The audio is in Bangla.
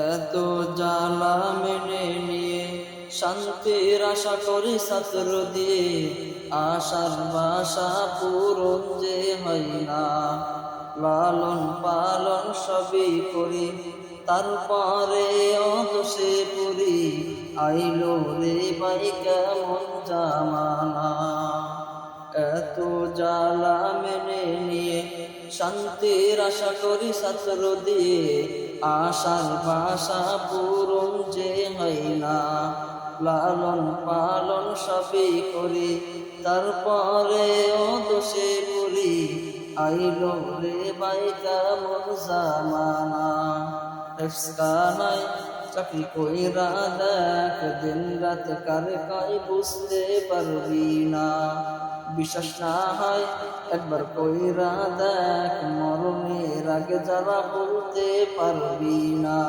এত জ্বালা মেনে নিয়ে শান্তির আশা করি ছাত্র দিয়ে আশার বাসা পূরণ যে হয় না। লালন পালন সবই করি তারপরে অদোষে পড়ি আইলো রে ভাই কেমন জামানা। এত জ্বালা মেনে নিয়ে শান্তির আশা করি ছাত্র দিয়ে আশার বাসা পূরণ যে হয় না। লালন পালন সবই করি তারপরে দোষে পড়ি আইলো রে ভাই কেমন জামানা। নাই চাকরি কইরা দেখ দিন রাত কার কাই বুঝতে পারবি না। বিশ্বাস না হয় একবার কইরা দেখ মরণের আগে যারা বলতে পারবি না।